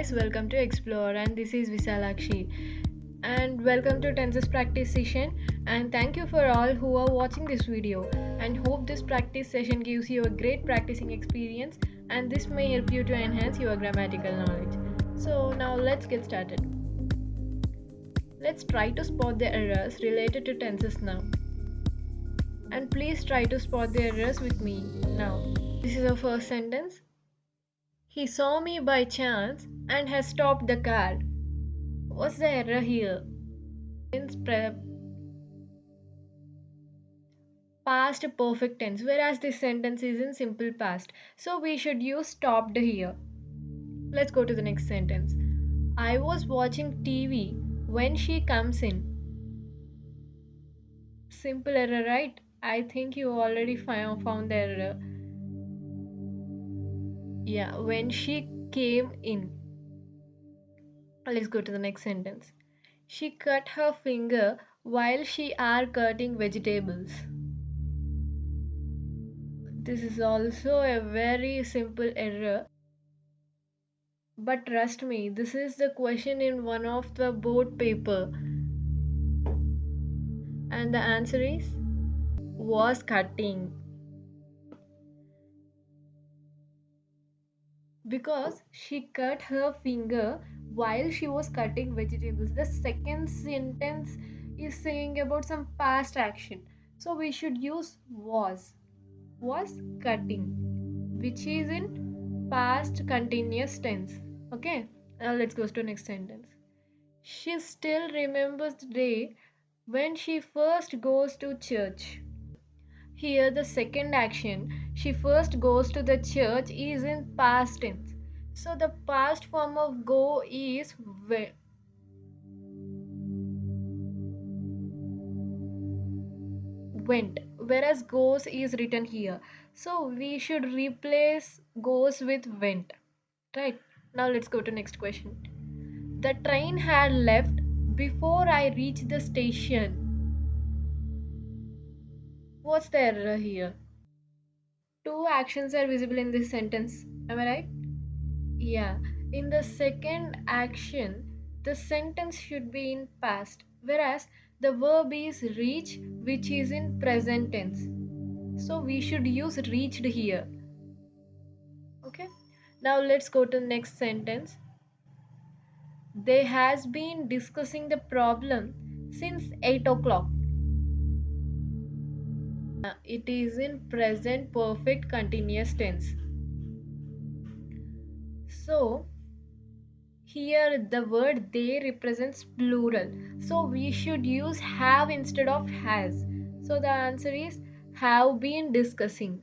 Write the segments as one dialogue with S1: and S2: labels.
S1: guys, welcome to Explore, and this is Visalakshi. And welcome to Tenses practice session. And thank you for all who are watching this video. And hope this practice session gives you a great practicing experience, and this may help you to enhance your grammatical knowledge. So, now let's get started. Let's try to spot the errors related to tenses now. And please try to spot the errors with me now. This is our first sentence. He saw me by chance and has stopped the car. What's the error here? In past perfect tense, whereas this sentence is in simple past. So we should use stopped here. Let's go to the next sentence. I was watching TV when she comes in. Simple error, right? I think you already found the error. Yeah, when she came in. Let's go to the next sentence. She cut her finger while she are cutting vegetables. This is also a very simple error. But trust me, this is the question in one of the board paper. And the answer is was cutting. Because she cut her finger while she was cutting vegetables. The second sentence is saying about some past action. So we should use was cutting, which is in past continuous tense. Okay, now let's go to next sentence. She still remembers the day when she first goes to church. Here the second action, she first goes to the church, is in past tense. So the past form of go is went, whereas goes is written here. So we should replace goes with went. Right? Now let's go to next question. The train had left before I reached the station. What's the error here? Two actions are visible in this sentence. Am I right? Yeah. In the second action, the sentence should be in past, whereas the verb is reach, which is in present tense. So we should use reached here. Okay. Now let's go to the next sentence. They has been discussing the problem since 8 o'clock. It is in present perfect continuous tense. So here the word they represents plural. So we should use have instead of has. So the answer is have been discussing.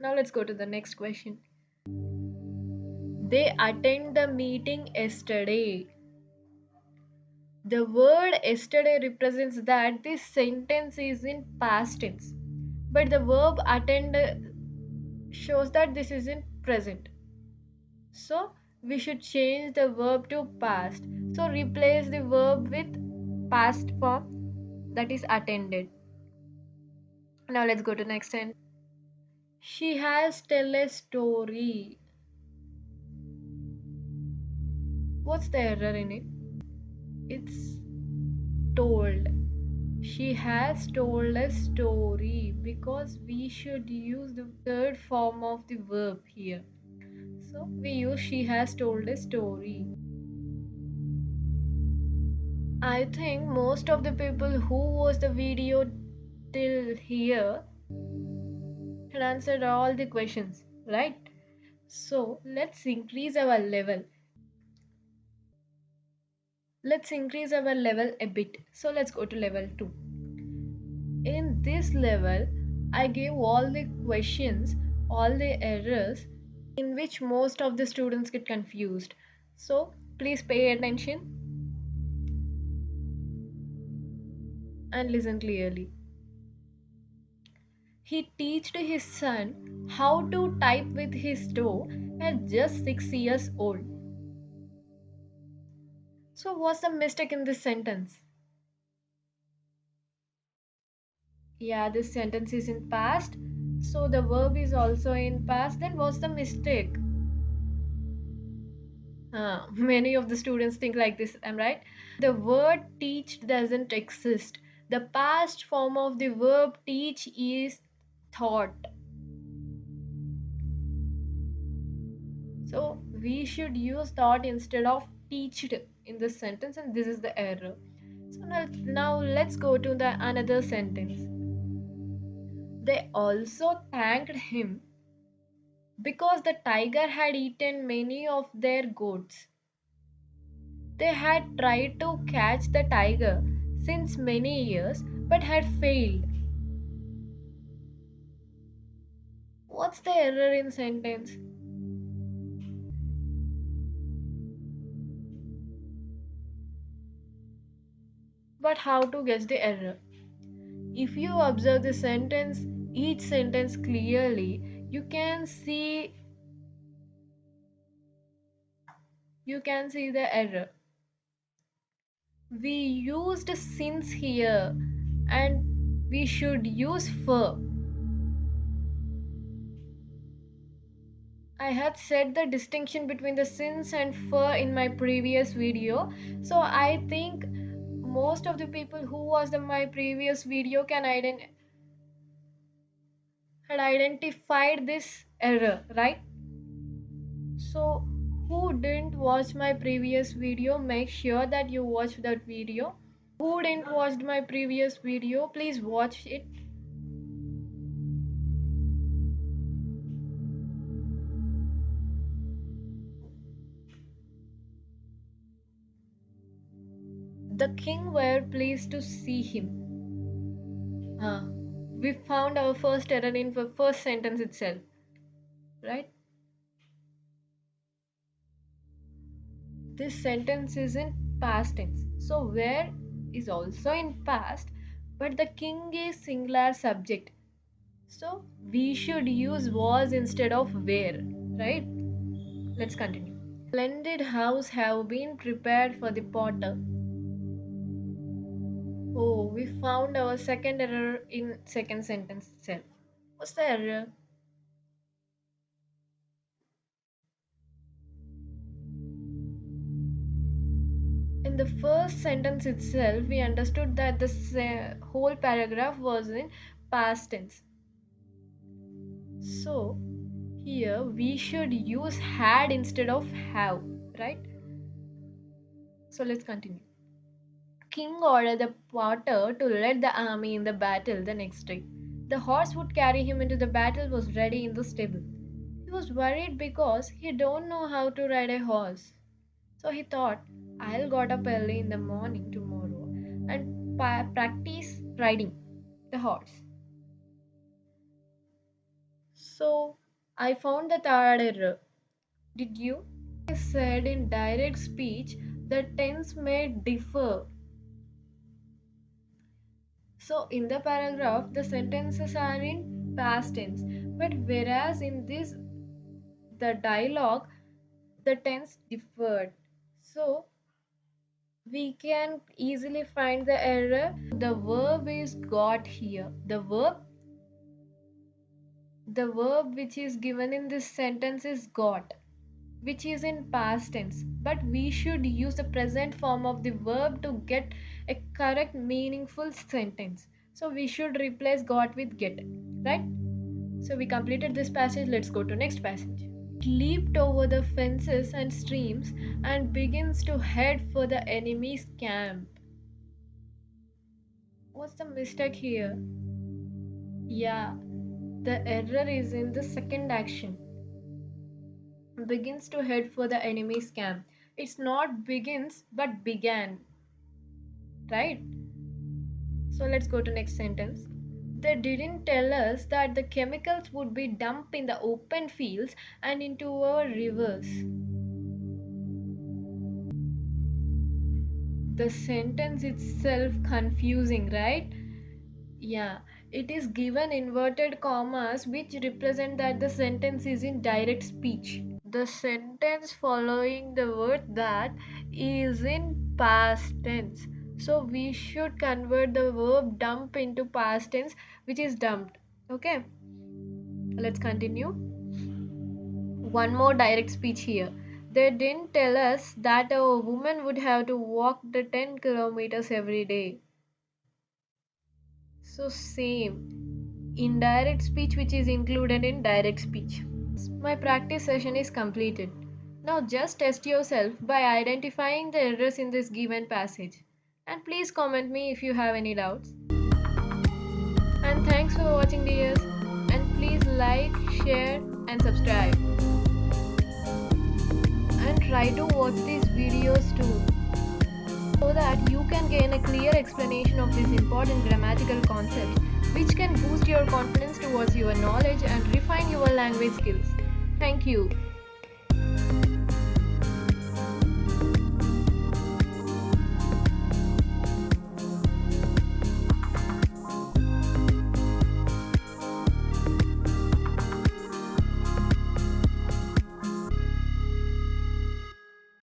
S1: Now let's go to the next question. They attend the meeting yesterday. The word yesterday represents that this sentence is in past tense. But the verb attend shows that this is in present. So we should change the verb to past. So replace the verb with past form, that is attended. Now let's go to next sentence. She has tell a story. What's the error in it? It's told. She has told a story because we should use the third form of the verb here. So we use she has told a story. I think most of the people who watched the video till here had answered all the questions, right? So let's increase our level. Let's increase our level a bit. So let's go to level 2. In this level, I gave all the questions, all the errors in which most of the students get confused. So please pay attention and listen clearly. He taught his son how to type with his toe at just 6 years old. So what's the mistake in this sentence? Yeah, this sentence is in past. So the verb is also in past. Then what's the mistake? Many of the students think like this, am right? The word teach doesn't exist. The past form of the verb teach is thought. So we should use thought instead of teached in this sentence, and this is the error. So now let's go to the another sentence. They also thanked him because the tiger had eaten many of their goats. They had tried to catch the tiger since many years but had failed. What's the error in sentence? But how to guess the error? If you observe the sentence, each sentence clearly, you can see the error. We used since here and we should use for. I had said the distinction between the since and for in my previous video. So I think most of the people who watched my previous video had identified this error, right? So who didn't watch my previous video, make sure that you watch that video. Who didn't watch my previous video, please watch it. The king were pleased to see him. We found our first error in the first sentence itself, right? This sentence is in past tense. So where is also in past, but the king is singular subject. So we should use was instead of where, right? Let's continue. Splendid house have been prepared for the potter. Oh, we found our second error in second sentence itself. What's the error? In the first sentence itself, we understood that the whole paragraph was in past tense. So here we should use had instead of have, right? So let's continue. King ordered the potter to lead the army in the battle the next day. The horse would carry him into the battle was ready in the stable. He was worried because he don't know how to ride a horse. So he thought, I'll get up early in the morning tomorrow and practice riding the horse. So I found the third error. Did you? I said in direct speech the tense may differ. So in the paragraph the sentences are in past tense, but whereas in this the dialogue the tense differed. So we can easily find the error. The verb is got here. The verb which is given in this sentence is got, which is in past tense, but we should use the present form of the verb to get a correct meaningful sentence. So we should replace got with get, right? So we completed this passage. Let's go to next passage. It leaped over the fences and streams and begins to head for the enemy's camp. What's the mistake here? Yeah, the error is in the second action. Begins to head for the enemy's camp. It's not begins but began, right? So let's go to next sentence. They didn't tell us that the chemicals would be dumped in the open fields and into our rivers. The sentence itself confusing, right? Yeah, it is given inverted commas which represent that the sentence is in direct speech. The sentence following the word that is in past tense. So we should convert the verb dump into past tense, which is dumped. Okay, let's continue. One more direct speech here. They didn't tell us that a woman would have to walk the 10 kilometers every day. So, same indirect speech, which is included in direct speech. My practice session is completed. Now, just test yourself by identifying the errors in this given passage. And please comment me if you have any doubts. And thanks for watching, dears. And please like, share, and subscribe. And try to watch these videos too, so that you can gain a clear explanation of these important grammatical concepts, which can boost your confidence towards your knowledge and refine your language skills. Thank you.